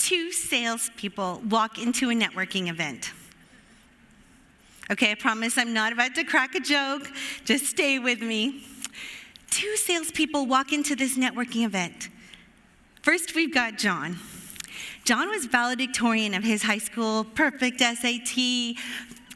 two salespeople walk into a networking event. Okay, I promise I'm not about to crack a joke. Just stay with me. Two salespeople walk into this networking event. First, we've got John. John was valedictorian of his high school, perfect SAT,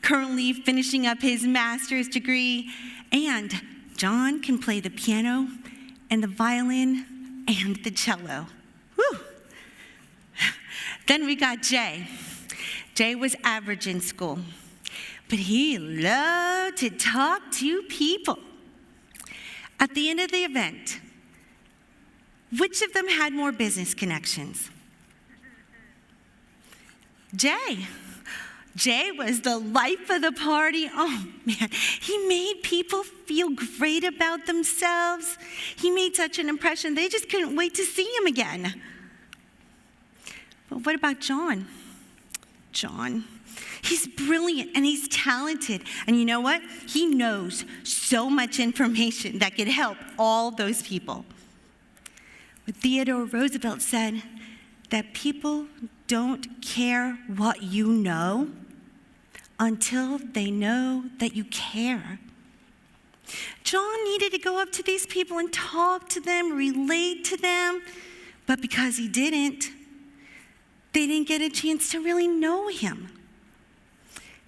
currently finishing up his master's degree, and John can play the piano and the violin and the cello. Woo! Then we got Jay. Jay was average in school, but he loved to talk to people. At the end of the event, which of them had more business connections? Jay. Jay was the life of the party. Oh, man. He made people feel great about themselves. He made such an impression, they just couldn't wait to see him again. But what about John? John, he's brilliant and he's talented. And you know what? He knows so much information that could help all those people. But Theodore Roosevelt said that people don't care what you know until they know that you care. John needed to go up to these people and talk to them, relate to them, but because he didn't, they didn't get a chance to really know him.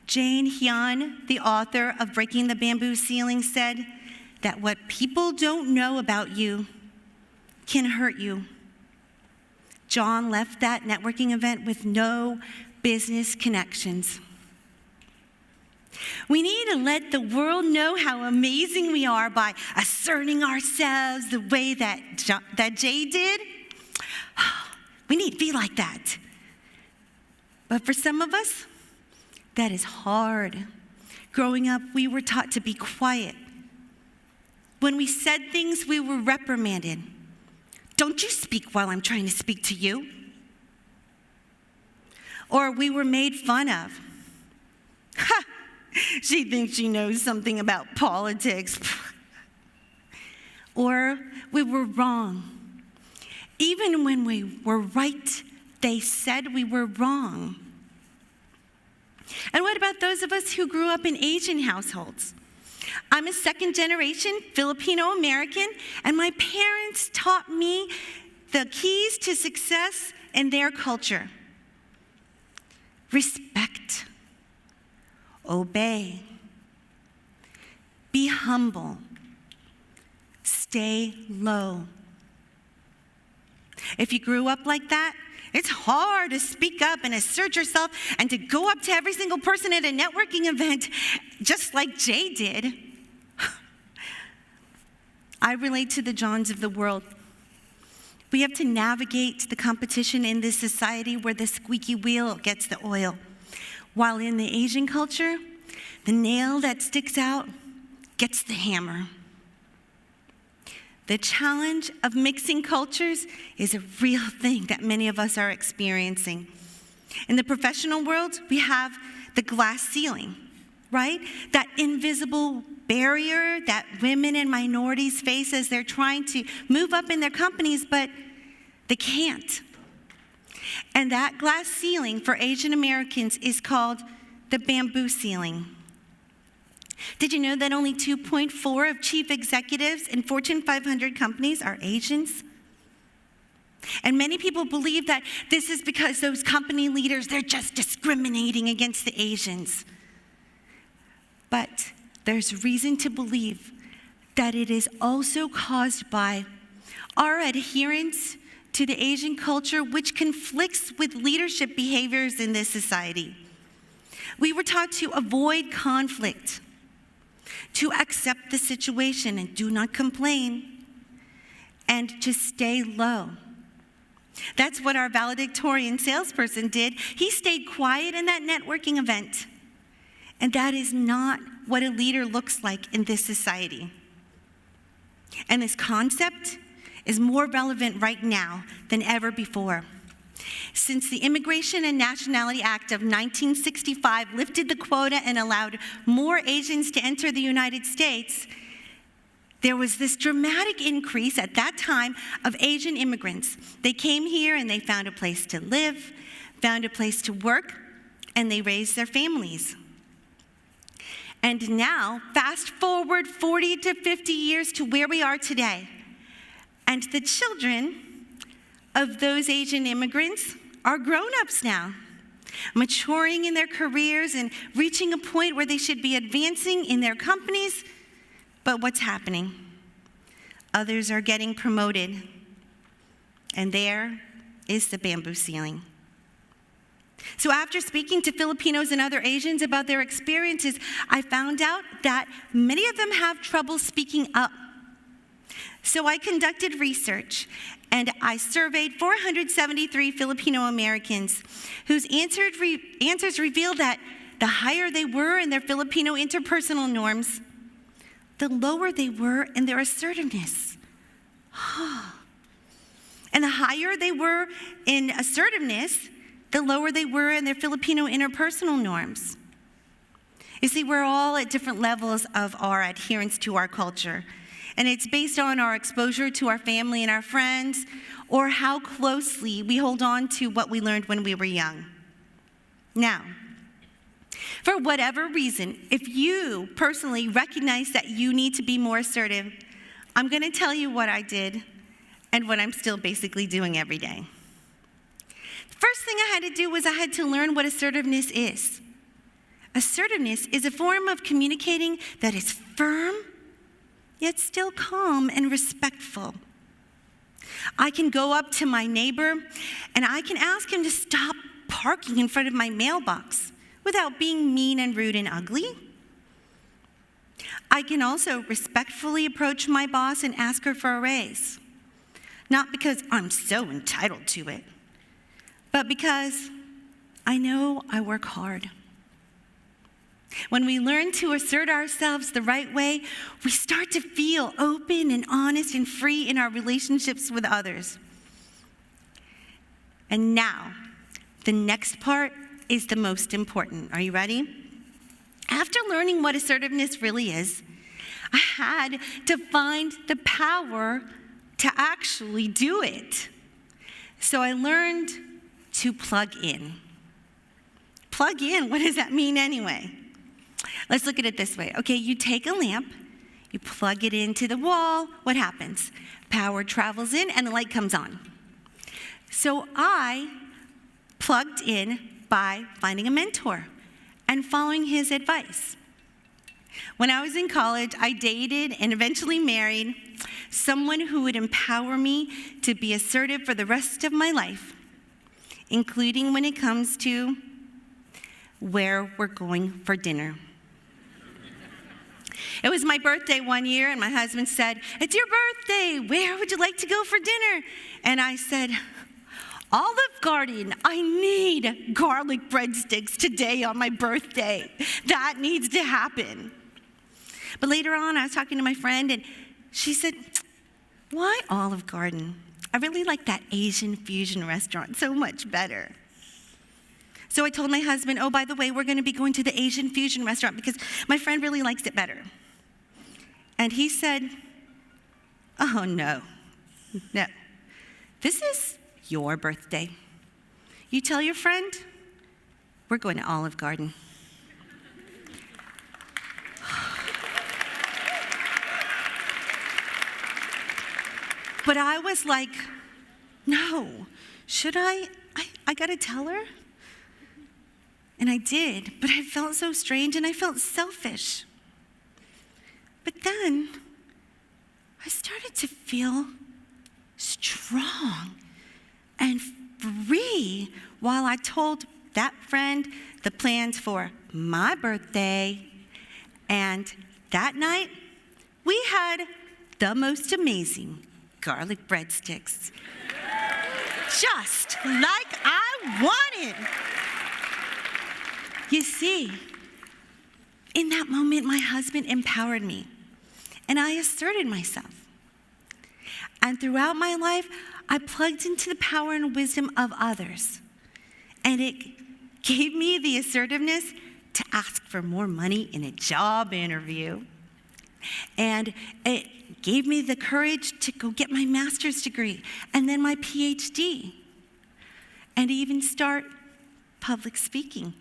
Jane Hyun, the author of Breaking the Bamboo Ceiling, said that what people don't know about you can hurt you. John left that networking event with no business connections. We need to let the world know how amazing we are by asserting ourselves the way that Jay did. We need to be like that. But for some of us, that is hard. Growing up, we were taught to be quiet. When we said things, we were reprimanded. Don't you speak while I'm trying to speak to you. Or we were made fun of. Ha! She thinks she knows something about politics. Or we were wrong. Even when we were right, they said we were wrong. And what about those of us who grew up in Asian households? I'm a second-generation Filipino-American, and my parents taught me the keys to success in their culture. Respect. Obey. Be humble. Stay low. If you grew up like that, it's hard to speak up and assert yourself and to go up to every single person at a networking event just like Jay did. I relate to the Johns of the world. We have to navigate the competition in this society where the squeaky wheel gets the oil. While in the Asian culture, the nail that sticks out gets the hammer. The challenge of mixing cultures is a real thing that many of us are experiencing. In the professional world, we have the glass ceiling, right? That invisible barrier that women and minorities face as they're trying to move up in their companies, but they can't. And that glass ceiling for Asian Americans is called the bamboo ceiling. Did you know that only 2.4 of chief executives in Fortune 500 companies are Asians? And many people believe that this is because those company leaders, they're just discriminating against the Asians. But there's reason to believe that it is also caused by our adherence to the Asian culture, which conflicts with leadership behaviors in this society. We were taught to avoid conflict, to accept the situation and do not complain, and to stay low. That's what our valedictorian salesperson did. He stayed quiet in that networking event. And that is not what a leader looks like in this society. And this concept is more relevant right now than ever before. Since the Immigration and Nationality Act of 1965 lifted the quota and allowed more Asians to enter the United States, there was this dramatic increase at that time of Asian immigrants. They came here and they found a place to live, found a place to work, and they raised their families. And now, fast forward 40 to 50 years to where we are today, and the children of those Asian immigrants are grown-ups now, maturing in their careers and reaching a point where they should be advancing in their companies. But what's happening? Others are getting promoted, and there is the bamboo ceiling. So after speaking to Filipinos and other Asians about their experiences, I found out that many of them have trouble speaking up. So I conducted research, and I surveyed 473 Filipino-Americans whose answers revealed that the higher they were in their Filipino interpersonal norms, the lower they were in their assertiveness. And the higher they were in assertiveness, the lower they were in their Filipino interpersonal norms. You see, we're all at different levels of our adherence to our culture. And it's based on our exposure to our family and our friends, or how closely we hold on to what we learned when we were young. Now, for whatever reason, if you personally recognize that you need to be more assertive, I'm going to tell you what I did and what I'm still basically doing every day. The first thing I had to do was I had to learn what assertiveness is. Assertiveness is a form of communicating that is firm, yet still calm and respectful. I can go up to my neighbor and I can ask him to stop parking in front of my mailbox without being mean and rude and ugly. I can also respectfully approach my boss and ask her for a raise. Not because I'm so entitled to it, but because I know I work hard. When we learn to assert ourselves the right way, we start to feel open and honest and free in our relationships with others. And now, the next part is the most important. Are you ready? After learning what assertiveness really is, I had to find the power to actually do it. So I learned to plug in. Plug in, what does that mean anyway? Let's look at it this way. Okay, you take a lamp, you plug it into the wall, what happens? Power travels in and the light comes on. So I plugged in by finding a mentor and following his advice. When I was in college, I dated and eventually married someone who would empower me to be assertive for the rest of my life, including when it comes to where we're going for dinner. It was my birthday one year, and my husband said, "It's your birthday. Where would you like to go for dinner?" And I said, "Olive Garden. I need garlic breadsticks today on my birthday. That needs to happen." But later on, I was talking to my friend, and she said, "Why Olive Garden? I really like that Asian fusion restaurant so much better." So I told my husband, "Oh, by the way, we're going to be going to the Asian fusion restaurant because my friend really likes it better." And he said, "Oh, no. This is your birthday. You tell your friend, we're going to Olive Garden." But I was like, no, should I got to tell her? And I did, but I felt so strange and I felt selfish. But then I started to feel strong and free while I told that friend the plans for my birthday. And that night, we had the most amazing garlic breadsticks. Just like I wanted. You see, in that moment, my husband empowered me, and I asserted myself. And throughout my life, I plugged into the power and wisdom of others, and it gave me the assertiveness to ask for more money in a job interview. And it gave me the courage to go get my master's degree and then my PhD, and even start public speaking.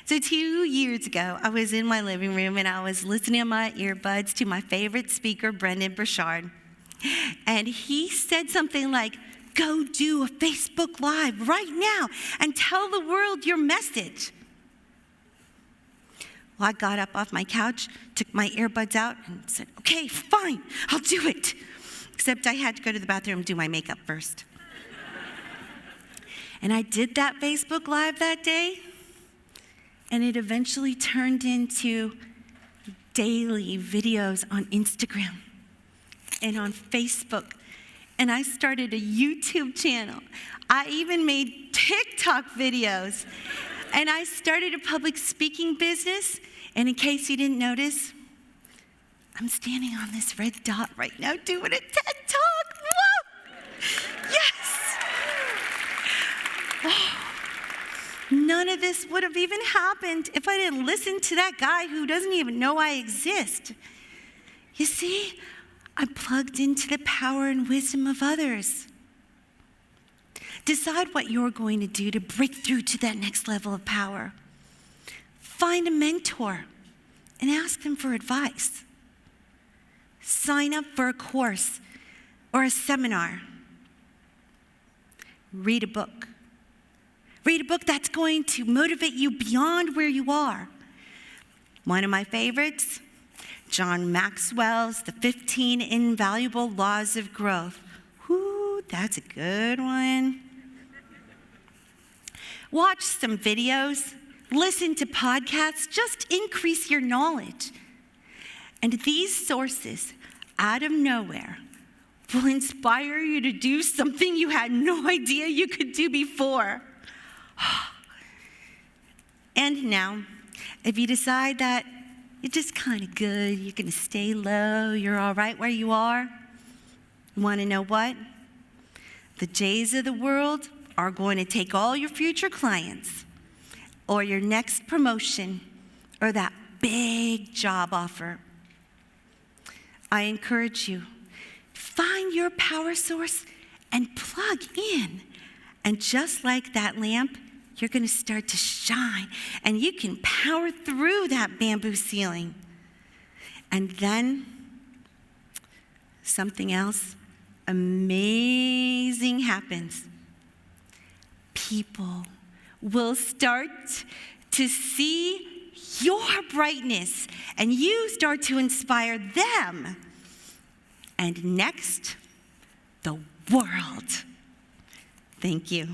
So 2 years ago, I was in my living room and I was listening on my earbuds to my favorite speaker, Brendan Burchard. And he said something like, go do a Facebook Live right now and tell the world your message. Well, I got up off my couch, took my earbuds out, and said, okay, fine, I'll do it. Except I had to go to the bathroom and do my makeup first. And I did that Facebook Live that day, and it eventually turned into daily videos on Instagram and on Facebook. And I started a YouTube channel. I even made TikTok videos. And I started a public speaking business. And in case you didn't notice, I'm standing on this red dot right now doing a TED Talk. Whoa! Yes! Oh. None of this would have even happened if I didn't listen to that guy who doesn't even know I exist. You see, I plugged into the power and wisdom of others. Decide what you're going to do to break through to that next level of power. Find a mentor and ask them for advice. Sign up for a course or a seminar. Read a book. Read a book that's going to motivate you beyond where you are. One of my favorites, John Maxwell's The 15 Invaluable Laws of Growth. Whoo, that's a good one. Watch some videos, listen to podcasts, just increase your knowledge. And these sources, out of nowhere, will inspire you to do something you had no idea you could do before. And now, if you decide that you're just kind of good, you're going to stay low, you're all right where you are, you want to know what? The J's of the world are going to take all your future clients or your next promotion or that big job offer. I encourage you, find your power source and plug in. And just like that lamp, you're going to start to shine, and you can power through that bamboo ceiling. And then something else amazing happens. People will start to see your brightness, and you start to inspire them. And next, the world. Thank you.